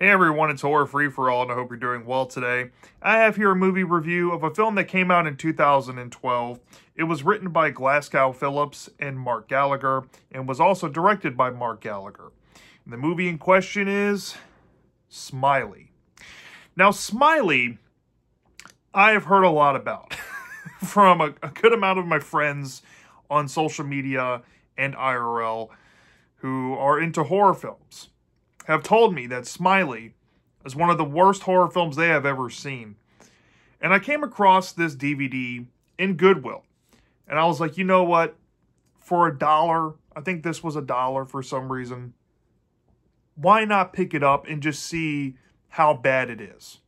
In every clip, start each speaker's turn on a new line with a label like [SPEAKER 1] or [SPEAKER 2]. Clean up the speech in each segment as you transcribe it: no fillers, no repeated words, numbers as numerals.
[SPEAKER 1] Hey everyone, it's Horror Free For All, and I hope you're doing well today. I have here a movie review of a film that came out in 2012. It was written by Glasgow Phillips and Mark Gallagher, and was also directed by Mark Gallagher. And the movie in question is Smiley. Now, Smiley, I have heard a lot about from a good amount of my friends on social media and IRL who are into horror films. Have told me that Smiley is one of the worst horror films they have ever seen. And I came across this DVD in Goodwill. And I was like, you know what? For $1, I think this was $1 for some reason. Why not pick it up and just see how bad it is?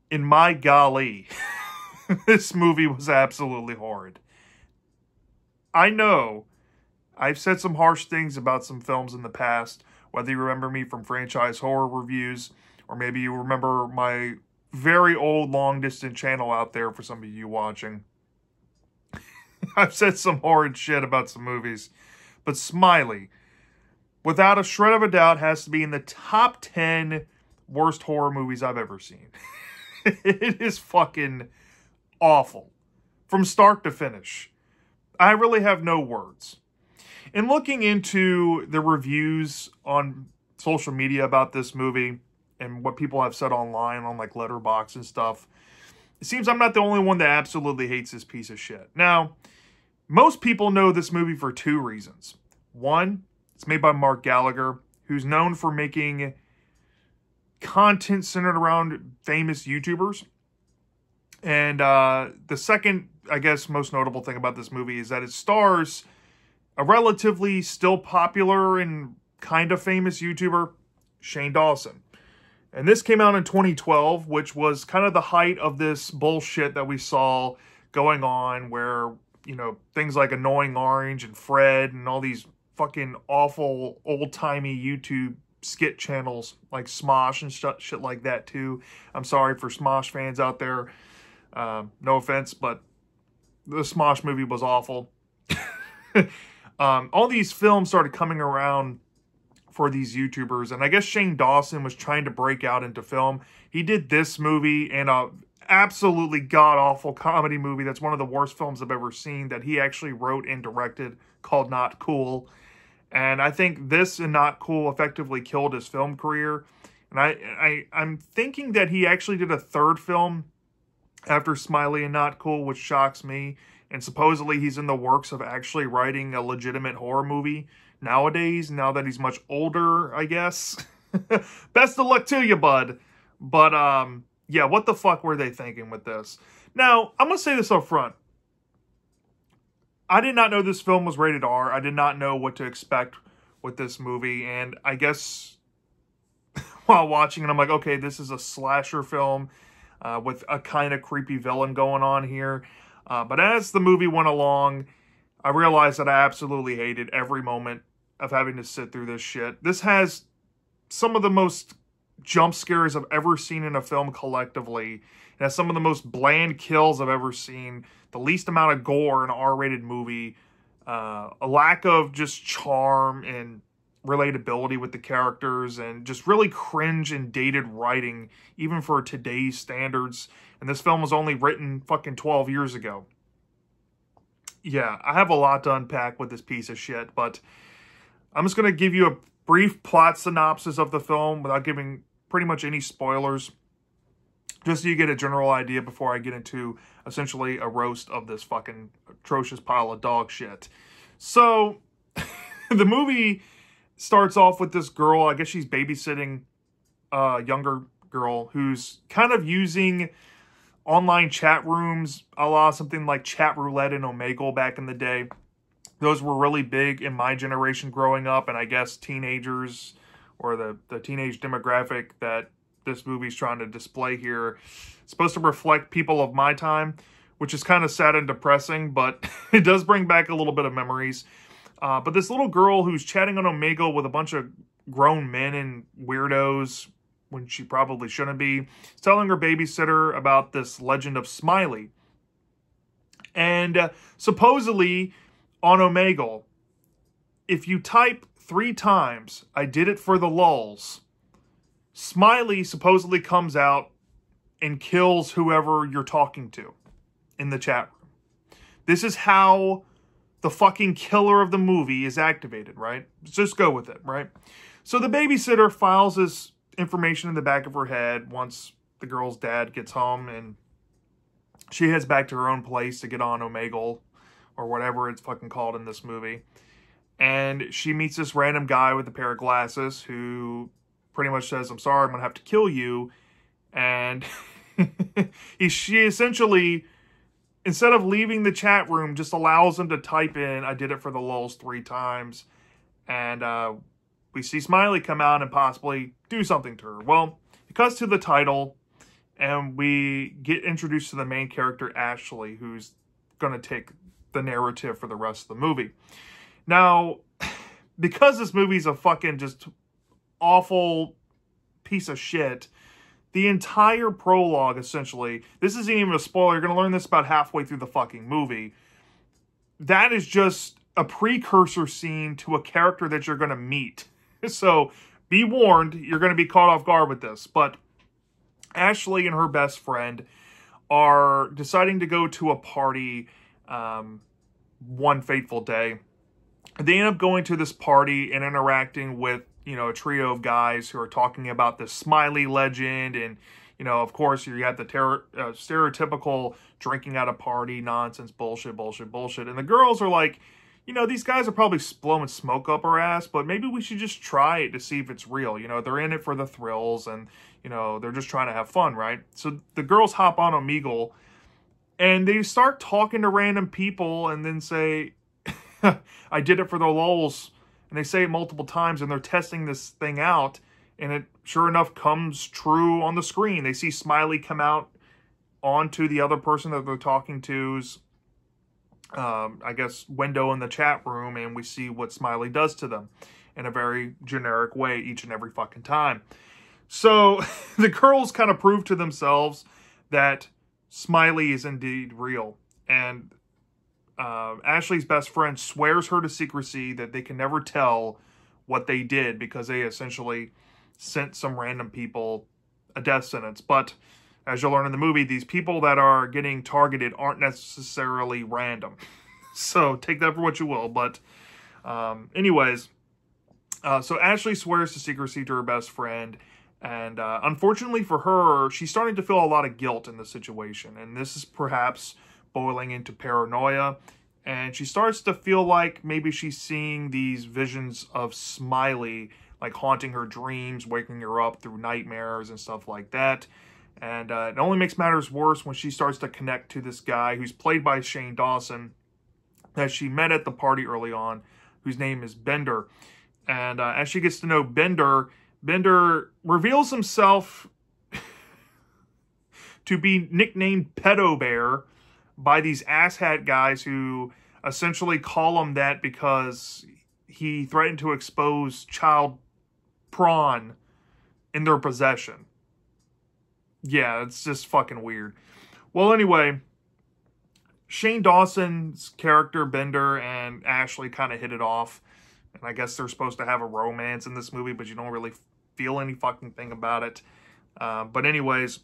[SPEAKER 1] And my golly, this movie was absolutely horrid. I know I've said some harsh things about some films in the past, whether you remember me from franchise horror reviews, or maybe you remember my very old long-distance channel out there for some of you watching. I've said some horrid shit about some movies. But Smiley, without a shred of a doubt, has to be in the top 10 worst horror movies I've ever seen. It is fucking awful. From start to finish. I really have no words. In looking into the reviews on social media about this movie and what people have said online on like Letterboxd and stuff, it seems I'm not the only one that absolutely hates this piece of shit. Now, most people know this movie for two reasons. One, it's made by Mark Gallagher, who's known for making content centered around famous YouTubers. And the second, I guess, most notable thing about this movie is that it stars a relatively still popular and kind of famous YouTuber, Shane Dawson. And this came out in 2012, which was kind of the height of this bullshit that we saw going on where, you know, things like Annoying Orange and Fred and all these fucking awful old-timey YouTube skit channels like Smosh and shit like that too. I'm sorry for Smosh fans out there. No offense, but the Smosh movie was awful. All these films started coming around for these YouTubers, and I guess Shane Dawson was trying to break out into film. He did this movie and a absolutely god-awful comedy movie that's one of the worst films I've ever seen that he actually wrote and directed called Not Cool. And I think this and Not Cool effectively killed his film career. And I'm thinking that he actually did a third film after Smiley and Not Cool, which shocks me. And supposedly he's in the works of actually writing a legitimate horror movie nowadays, now that he's much older, I guess. Best of luck to you, bud. But, yeah, what the fuck were they thinking with this? Now, I'm going to say this up front. I did not know this film was rated R. I did not know what to expect with this movie. And I guess while watching it, I'm like, okay, this is a slasher film with a kind of creepy villain going on here. But as the movie went along, I realized that I absolutely hated every moment of having to sit through this shit. This has some of the most jump scares I've ever seen in a film collectively. It has some of the most bland kills I've ever seen. The least amount of gore in an R-rated movie. A lack of just charm and relatability with the characters. And just really cringe and dated writing, even for today's standards. And this film was only written fucking 12 years ago. Yeah, I have a lot to unpack with this piece of shit, but I'm just going to give you a brief plot synopsis of the film without giving pretty much any spoilers, just so you get a general idea before I get into essentially a roast of this fucking atrocious pile of dog shit. So, the movie starts off with this girl, I guess she's babysitting a younger girl who's kind of using online chat rooms, a la something like Chat Roulette and Omegle back in the day. Those were really big in my generation growing up, and I guess teenagers, or the teenage demographic that this movie's trying to display here, it's supposed to reflect people of my time, which is kind of sad and depressing, but it does bring back a little bit of memories. But this little girl who's chatting on Omegle with a bunch of grown men and weirdos, when she probably shouldn't be, is telling her babysitter about this legend of Smiley. And supposedly on Omegle, if you type 3 times, "I did it for the lulz," Smiley supposedly comes out and kills whoever you're talking to in the chat room. This is how the fucking killer of the movie is activated, right? Just go with it, right? So the babysitter files this information in the back of her head once the girl's dad gets home, and she heads back to her own place to get on Omegle, or whatever it's fucking called in this movie. And she meets this random guy with a pair of glasses who pretty much says, "I'm sorry, I'm going to have to kill you." And she essentially, instead of leaving the chat room, just allows him to type in, "I did it for the lulz" 3 times. And we see Smiley come out and possibly do something to her. Well, it cuts to the title, and we get introduced to the main character, Ashley, who's going to take the narrative for the rest of the movie. Now, because this movie's a fucking just awful piece of shit, the entire prologue, essentially, this isn't even a spoiler, you're going to learn this about halfway through the fucking movie, that is just a precursor scene to a character that you're going to meet. So, be warned, you're going to be caught off guard with this. But Ashley and her best friend are deciding to go to a party one fateful day. They end up going to this party and interacting with, you know, a trio of guys who are talking about the Smiley legend. And, you know, of course, you got the stereotypical drinking at a party, nonsense, bullshit. And the girls are like, you know, these guys are probably blowing smoke up our ass, but maybe we should just try it to see if it's real. You know, they're in it for the thrills, and, you know, they're just trying to have fun, right? So the girls hop on Omegle, and they start talking to random people and then say, "I did it for the lulz." And they say it multiple times, and they're testing this thing out, and it, sure enough, comes true on the screen. They see Smiley come out onto the other person that they're talking to's, I guess, window in the chat room, and we see what Smiley does to them in a very generic way each and every fucking time. So the girls kind of prove to themselves that Smiley is indeed real, and Ashley's best friend swears her to secrecy that they can never tell what they did because they essentially sent some random people a death sentence. But as you'll learn in the movie, these people that are getting targeted aren't necessarily random. So take that for what you will. But anyways, so Ashley swears to secrecy to her best friend. And unfortunately for her, she's starting to feel a lot of guilt in the situation. And this is perhaps boiling into paranoia, and she starts to feel like maybe she's seeing these visions of Smiley, like haunting her dreams, waking her up through nightmares and stuff like that. And it only makes matters worse when she starts to connect to this guy who's played by Shane Dawson that she met at the party early on, whose name is Bender. And as she gets to know Bender, Bender reveals himself to be nicknamed Pedo Bear by these asshat guys who essentially call him that because he threatened to expose child prawn in their possession. Yeah, it's just fucking weird. Well, anyway, Shane Dawson's character, Bender, and Ashley kind of hit it off. And I guess they're supposed to have a romance in this movie, but you don't really feel any fucking thing about it. But anyways,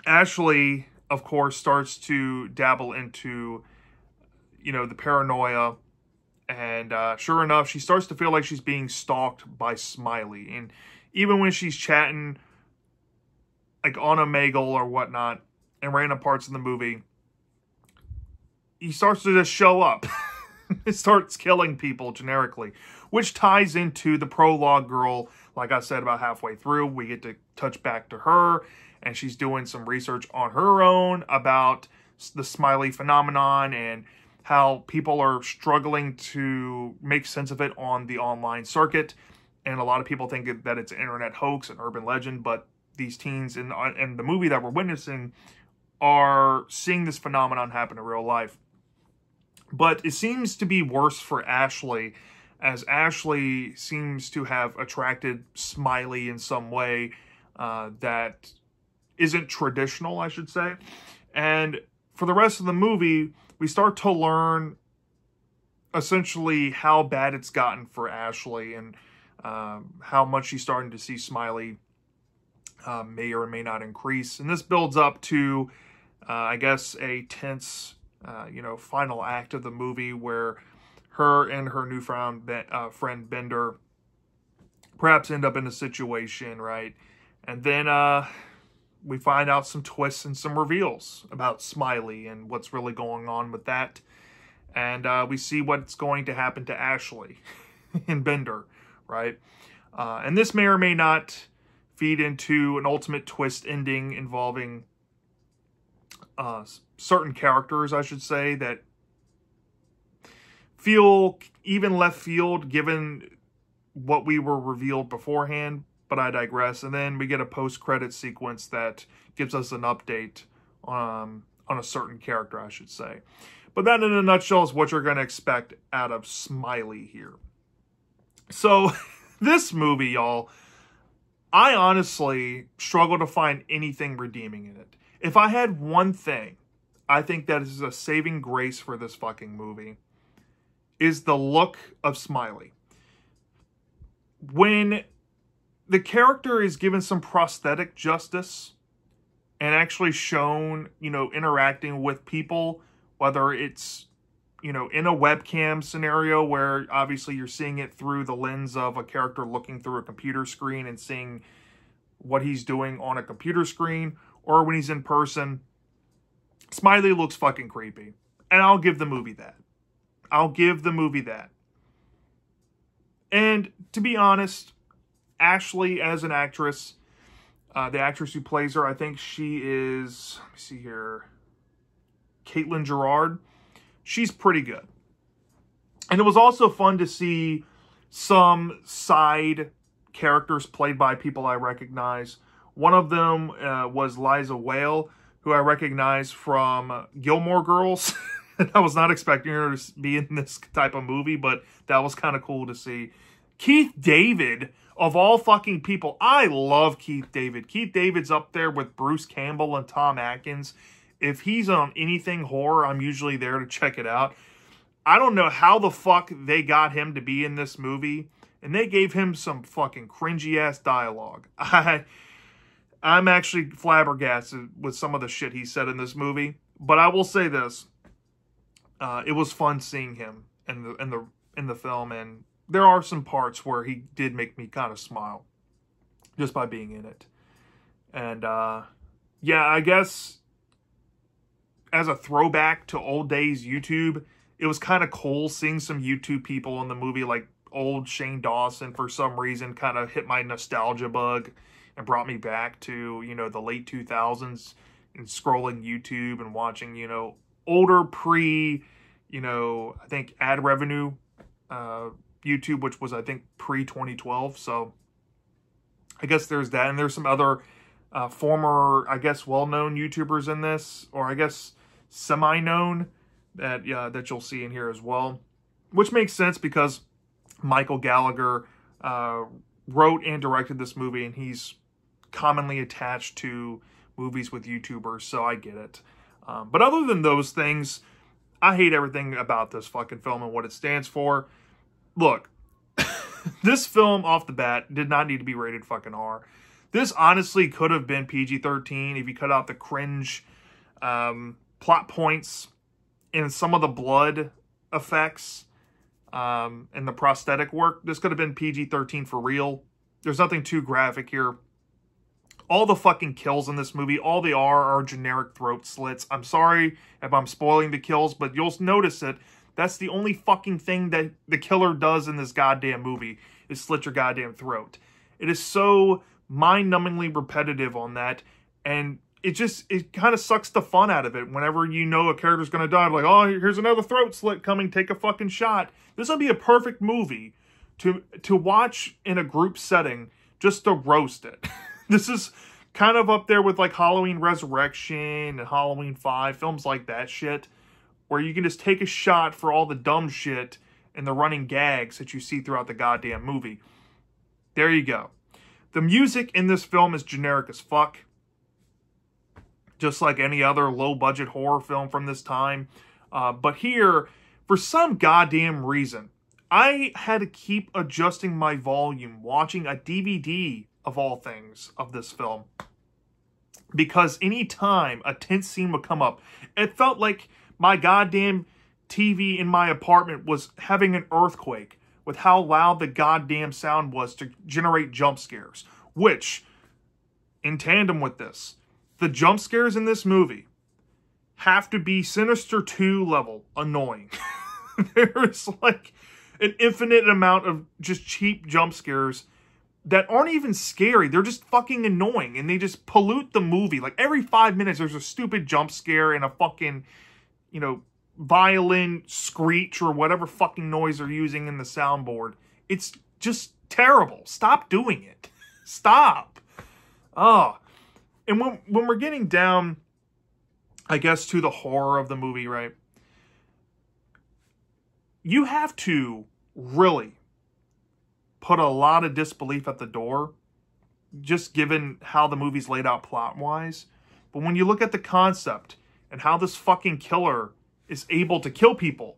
[SPEAKER 1] Ashley, of course, starts to dabble into, you know, the paranoia. And sure enough, she starts to feel like she's being stalked by Smiley. And even when she's chatting, like on Omegle or whatnot, in random parts of the movie, he starts to just show up. It starts killing people generically, which ties into the prologue girl. Like I said, about halfway through, we get to touch back to her, and she's doing some research on her own about the Smiley phenomenon and how people are struggling to make sense of it on the online circuit. And a lot of people think that it's an internet hoax, an urban legend, but these teens in the movie that we're witnessing are seeing this phenomenon happen in real life. But it seems to be worse for Ashley, as Ashley seems to have attracted Smiley in some way that isn't traditional, I should say. And for the rest of the movie, we start to learn essentially how bad it's gotten for Ashley and how much she's starting to see Smiley may or may not increase. And this builds up to, I guess, a tense, final act of the movie where her and her newfound friend Bender perhaps end up in a situation, right? And then we find out some twists and some reveals about Smiley and what's really going on with that. And we see what's going to happen to Ashley and Bender, right? And this may or may not feed into an ultimate twist ending involving certain characters, I should say, that feel even left field given what we were revealed beforehand, but I digress. And then we get a post-credit sequence that gives us an update on a certain character, I should say. But that in a nutshell is what you're going to expect out of Smiley here. So this movie, y'all, I honestly struggle to find anything redeeming in it. If I had one thing, I think that is a saving grace for this fucking movie, is the look of Smiley. When the character is given some prosthetic justice and actually shown, interacting with people, whether it's, in a webcam scenario where obviously you're seeing it through the lens of a character looking through a computer screen and seeing what he's doing on a computer screen, or when he's in person, Smiley looks fucking creepy. And I'll give the movie that. I'll give the movie that. And to be honest, Ashley as an actress, the actress who plays her, I think she is, let me see here, Caitlin Gerard. She's pretty good. And it was also fun to see some side characters played by people I recognize. One of them was Liza Whale, who I recognize from Gilmore Girls. I was not expecting her to be in this type of movie, but that was kind of cool to see. Keith David, of all fucking people, I love Keith David. Keith David's up there with Bruce Campbell and Tom Atkins. If he's on anything horror, I'm usually there to check it out. I don't know how the fuck they got him to be in this movie, and they gave him some fucking cringy-ass dialogue. I'm actually flabbergasted with some of the shit he said in this movie, but I will say this. It was fun seeing him in the film, and there are some parts where he did make me kind of smile just by being in it. And yeah, I guess as a throwback to old days YouTube, it was kind of cool seeing some YouTube people in the movie, like old Shane Dawson, for some reason, kind of hit my nostalgia bug and brought me back to, the late 2000s and scrolling YouTube and watching, older I think ad revenue YouTube, which was, I think, pre-2012. So I guess there's that. And there's some other former, I guess, well-known YouTubers in this, or I guess semi-known, that you'll see in here as well. Which makes sense because Michael Gallagher wrote and directed this movie, and he's commonly attached to movies with YouTubers, so I get it. But other than those things, I hate everything about this fucking film and what it stands for. Look, this film off the bat did not need to be rated fucking R. This honestly could have been PG-13 if you cut out the cringe plot points and some of the blood effects and the prosthetic work. This could have been PG-13 for real. There's nothing too graphic here. All the fucking kills in this movie, all they are generic throat slits. I'm sorry if I'm spoiling the kills, but you'll notice it. That's the only fucking thing that the killer does in this goddamn movie, is slit your goddamn throat. It is so mind-numbingly repetitive on that, and it kind of sucks the fun out of it. Whenever you know a character's going to die, like, oh, here's another throat slit coming, take a fucking shot. This would be a perfect movie to watch in a group setting just to roast it. This is kind of up there with like Halloween Resurrection and Halloween 5, films like that shit, where you can just take a shot for all the dumb shit and the running gags that you see throughout the goddamn movie. There you go. The music in this film is generic as fuck, just like any other low-budget horror film from this time. But here, for some goddamn reason, I had to keep adjusting my volume watching a DVD of all things, of this film. Because anytime a tense scene would come up, it felt like my goddamn TV in my apartment was having an earthquake with how loud the goddamn sound was to generate jump scares. Which, in tandem with this, the jump scares in this movie have to be Sinister 2 level annoying. There's like an infinite amount of just cheap jump scares that aren't even scary. They're just fucking annoying, and they just pollute the movie. Like, every 5 minutes, there's a stupid jump scare and a fucking, you know, violin screech or whatever fucking noise they're using in the soundboard. It's just terrible. Stop doing it. Stop. Oh. And when we're getting down, I guess, to the horror of the movie, right? You have to really put a lot of disbelief at the door, just given how the movie's laid out plot-wise. But when you look at the concept and how this fucking killer is able to kill people,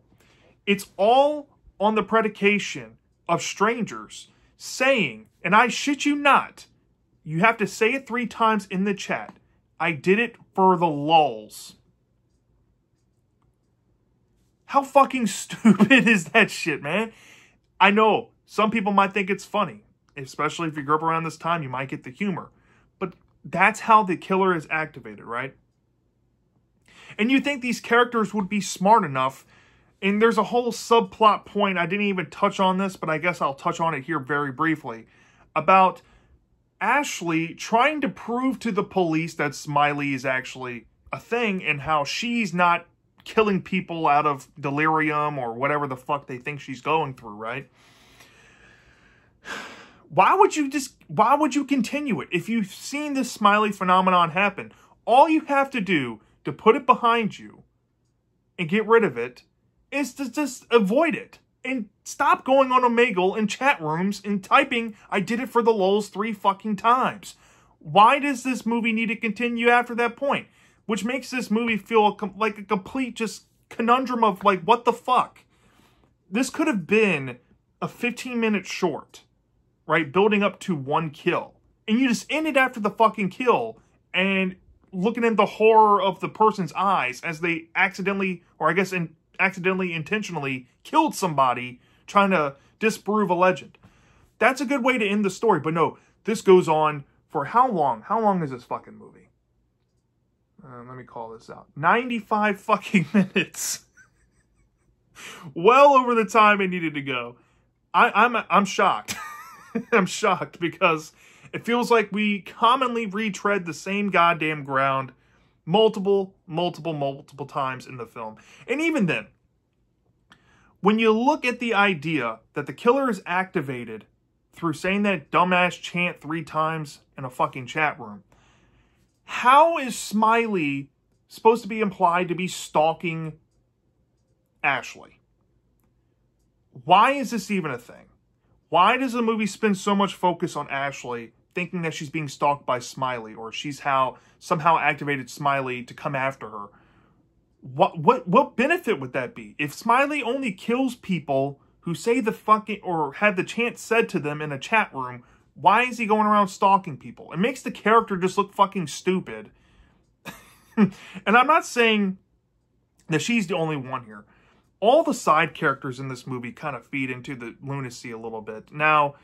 [SPEAKER 1] it's all on the predication of strangers saying, and I shit you not, you have to say it 3 times in the chat, I did it for the lulz. How fucking stupid is that shit, man? I know some people might think it's funny, especially if you grew up around this time, you might get the humor. But that's how the killer is activated, right? And you think these characters would be smart enough, and there's a whole subplot point, I didn't even touch on this, but I guess I'll touch on it here very briefly, about Ashley trying to prove to the police that Smiley is actually a thing, and how she's not killing people out of delirium or whatever the fuck they think she's going through, right? Why would you continue it? If you've seen this Smiley phenomenon happen, all you have to do to put it behind you and get rid of it is to just avoid it. And stop going on Omegle and chat rooms and typing, I did it for the lulz 3 fucking times. Why does this movie need to continue after that point? Which makes this movie feel like a complete just conundrum of like, what the fuck? This could have been a 15-minute short, right? Building up to 1 kill. And you just ended after the fucking kill and looking at the horror of the person's eyes as they accidentally, or I guess accidentally, intentionally killed somebody trying to disprove a legend. That's a good way to end the story. But no, this goes on for how long? How long is this fucking movie? Let me call this out. 95 fucking minutes. Well over the time it needed to go. I'm shocked. I'm shocked because it feels like we commonly retread the same goddamn ground multiple times in the film. And even then, when you look at the idea that the killer is activated through saying that dumbass chant 3 times in a fucking chat room, how is Smiley supposed to be implied to be stalking Ashley? Why is this even a thing? Why does the movie spend so much focus on Ashley, thinking that she's being stalked by Smiley, or she's somehow activated Smiley to come after her? What benefit would that be? If Smiley only kills people who say the fucking, or had the chant said to them in a chat room, why is he going around stalking people? It makes the character just look fucking stupid. And I'm not saying that she's the only one here. All the side characters in this movie kind of feed into the lunacy a little bit. Now,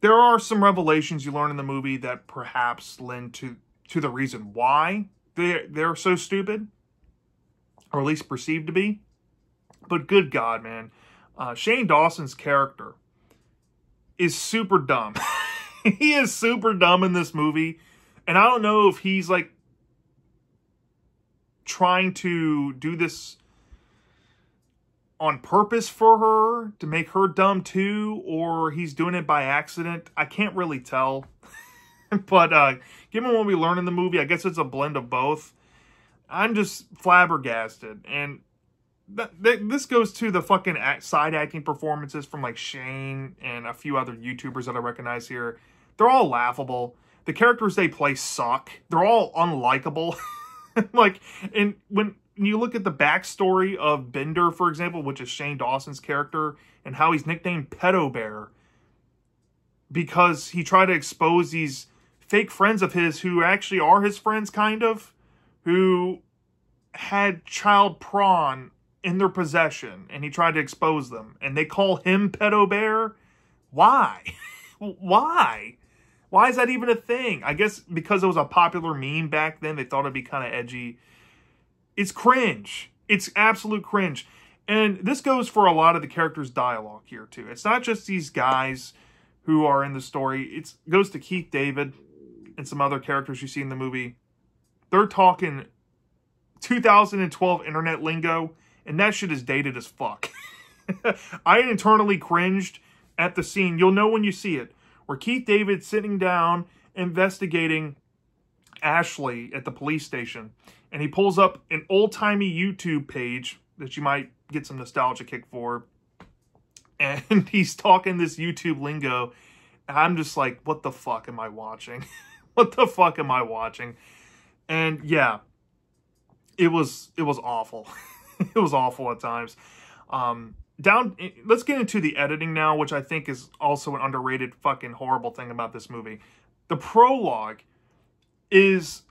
[SPEAKER 1] there are some revelations you learn in the movie that perhaps lend to the reason why they're so stupid, or at least perceived to be. But good God, man. Shane Dawson's character is super dumb. He is super dumb in this movie. And I don't know if he's like trying to do this on purpose for her to make her dumb too, or he's doing it by accident. I can't really tell. But given what we learn in the movie, I guess it's a blend of both. I'm just flabbergasted. And this goes to the fucking side acting performances from like Shane and a few other YouTubers that I recognize here. They're all laughable. The characters they play suck. They're all unlikable. Like, and when you look at the backstory of Bender, for example, which is Shane Dawson's character, and how he's nicknamed Pedo Bear, because he tried to expose these fake friends of his who actually are his friends, kind of, who had child prawn in their possession, and he tried to expose them. And they call him Pedo Bear? Why? Why? Why is that even a thing? I guess because it was a popular meme back then, they thought it'd be kind of edgy. It's cringe. It's absolute cringe. And this goes for a lot of the characters' dialogue here, too. It's not just these guys who are in the story. It goes to Keith David and some other characters you see in the movie. They're talking 2012 internet lingo, and that shit is dated as fuck. I internally cringed at the scene. You'll know when you see it, where Keith David's sitting down investigating Ashley at the police station, and he pulls up an old-timey YouTube page that you might get some nostalgia kick for, and he's talking this YouTube lingo, and I'm just like, what the fuck am I watching? What the fuck am I watching? And yeah, it was awful. It was awful at times. Let's get into the editing now, which I think is also an underrated fucking horrible thing about this movie. The prologue is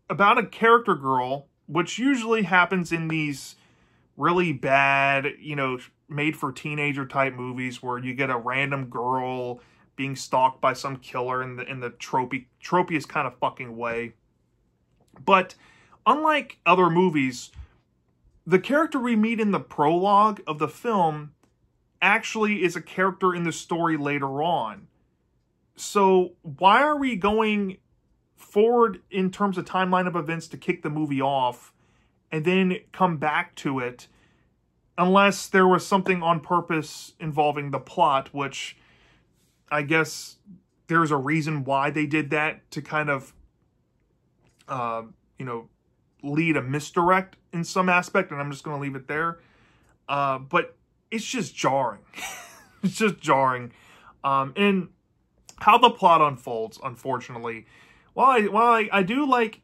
[SPEAKER 1] about a character girl, which usually happens in these really bad, you know, made for teenager type movies where you get a random girl being stalked by some killer in the tropiest kind of fucking way. But unlike other movies, the character we meet in the prologue of the film actually is a character in the story later on. So why are we going forward in terms of timeline of events to kick the movie off and then come back to it, unless there was something on purpose involving the plot, which I guess there's a reason why they did that, to kind of, you know, lead a misdirect in some aspect, and I'm just going to leave it there. But it's just jarring. It's just jarring. And how the plot unfolds, unfortunately. While I do like,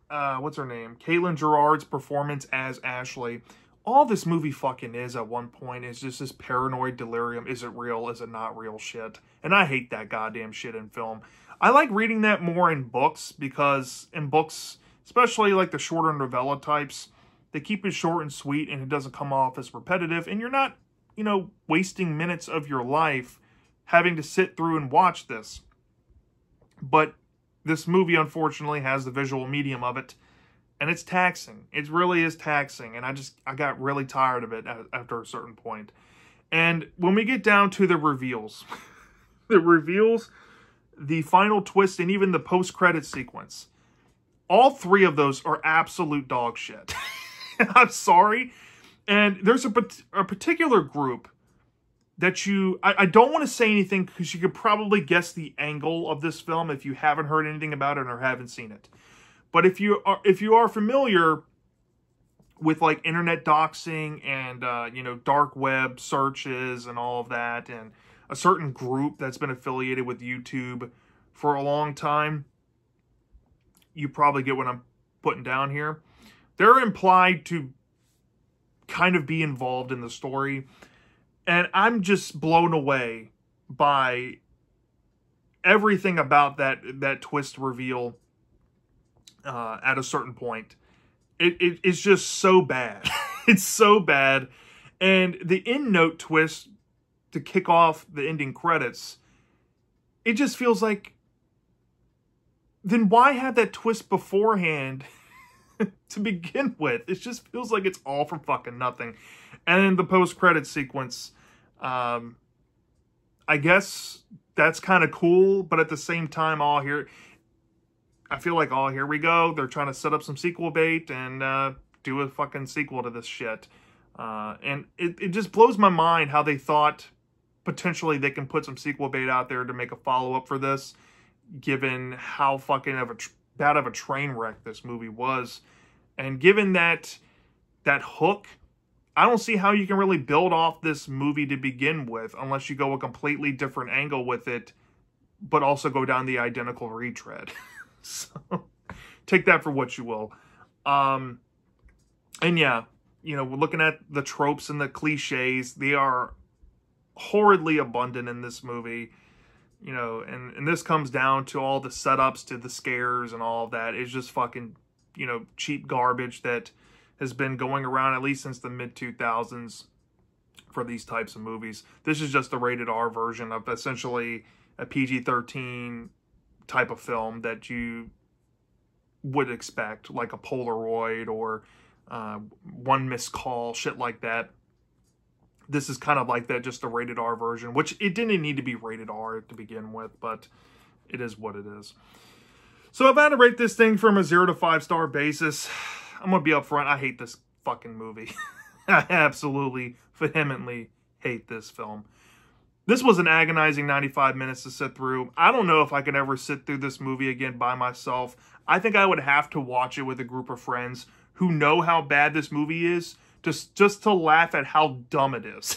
[SPEAKER 1] what's her name? Caitlin Gerard's performance as Ashley. All this movie fucking is at one point is just this paranoid delirium. Is it real? Is it not real shit? And I hate that goddamn shit in film. I like reading that more in books, because in books, especially like the shorter novella types, they keep it short and sweet, and it doesn't come off as repetitive, and you're not, you know, wasting minutes of your life having to sit through and watch this. But this movie, unfortunately, has the visual medium of it, and it's taxing. It really is taxing, and I got really tired of it after a certain point. And when we get down to the reveals, the final twist, and even the post-credit sequence, all three of those are absolute dog shit. I'm sorry. And there's a particular group that I don't want to say anything, because you could probably guess the angle of this film if you haven't heard anything about it or haven't seen it. But if you are familiar with like internet doxing and you know, dark web searches and all of that, and a certain group that's been affiliated with YouTube for a long time, you probably get what I'm putting down here. They're implied to kind of be involved in the story, and I'm just blown away by everything about that twist reveal at a certain point. It's just so bad. It's so bad. And the end note twist to kick off the ending credits, it just feels like, then why have that twist beforehand to begin with? It just feels like it's all for fucking nothing. And then the post-credit sequence, I guess that's kind of cool, but at the same time, I feel like, oh, here we go. They're trying to set up some sequel bait and do a fucking sequel to this shit. And it just blows my mind how they thought potentially they can put some sequel bait out there to make a follow-up for this, given how fucking bad of a train wreck this movie was. And given that hook, I don't see how you can really build off this movie to begin with, unless you go a completely different angle with it, but also go down the identical retread. So, take that for what you will. And yeah, you know, we're looking at the tropes and the cliches. They are horridly abundant in this movie. You know, and this comes down to all the setups to the scares and all of that. It's just fucking, you know, cheap garbage that has been going around at least since the mid-2000s for these types of movies. This is just the rated R version of essentially a PG-13 type of film that you would expect, like a Polaroid or One Missed Call, shit like that. This is kind of like that, just a rated R version, which it didn't need to be rated R to begin with, but it is what it is. So if I had to rate this thing from a 0 to 5 star basis, I'm going to be upfront. I hate this fucking movie. I absolutely, vehemently hate this film. This was an agonizing 95 minutes to sit through. I don't know if I could ever sit through this movie again by myself. I think I would have to watch it with a group of friends who know how bad this movie is, just to laugh at how dumb it is.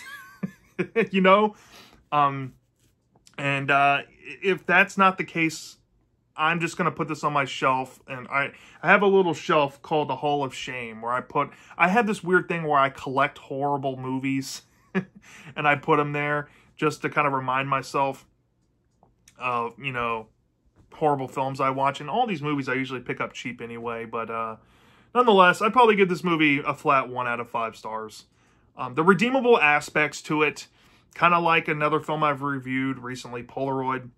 [SPEAKER 1] You know? If that's not the case, I'm just going to put this on my shelf. And I have a little shelf called the Hall of Shame, where I have this weird thing where I collect horrible movies and I put them there just to kind of remind myself of, you know, horrible films I watch. And all these movies I usually pick up cheap anyway, but nonetheless, I'd probably give this movie a flat 1 out of 5 stars. The redeemable aspects to it, kind of like another film I've reviewed recently, Polaroid,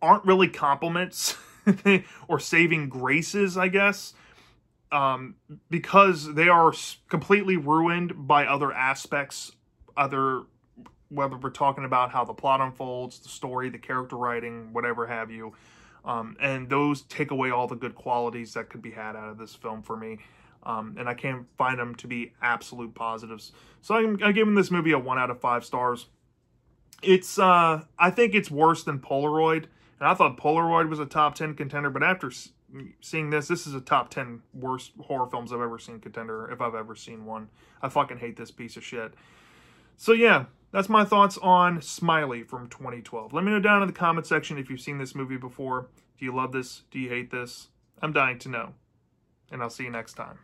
[SPEAKER 1] aren't really compliments or saving graces, I guess, because they are completely ruined by other aspects, whether we're talking about how the plot unfolds, the story, the character writing, whatever have you. And those take away all the good qualities that could be had out of this film for me. And I can't find them to be absolute positives. So I'm giving this movie a 1 out of 5 stars. It's, I think it's worse than Polaroid. And I thought Polaroid was a top 10 contender, but after seeing this is a top 10 worst horror films I've ever seen contender, if I've ever seen one. I fucking hate this piece of shit. So yeah, that's my thoughts on Smiley from 2012. Let me know down in the comment section if you've seen this movie before. Do you love this? Do you hate this? I'm dying to know. And I'll see you next time.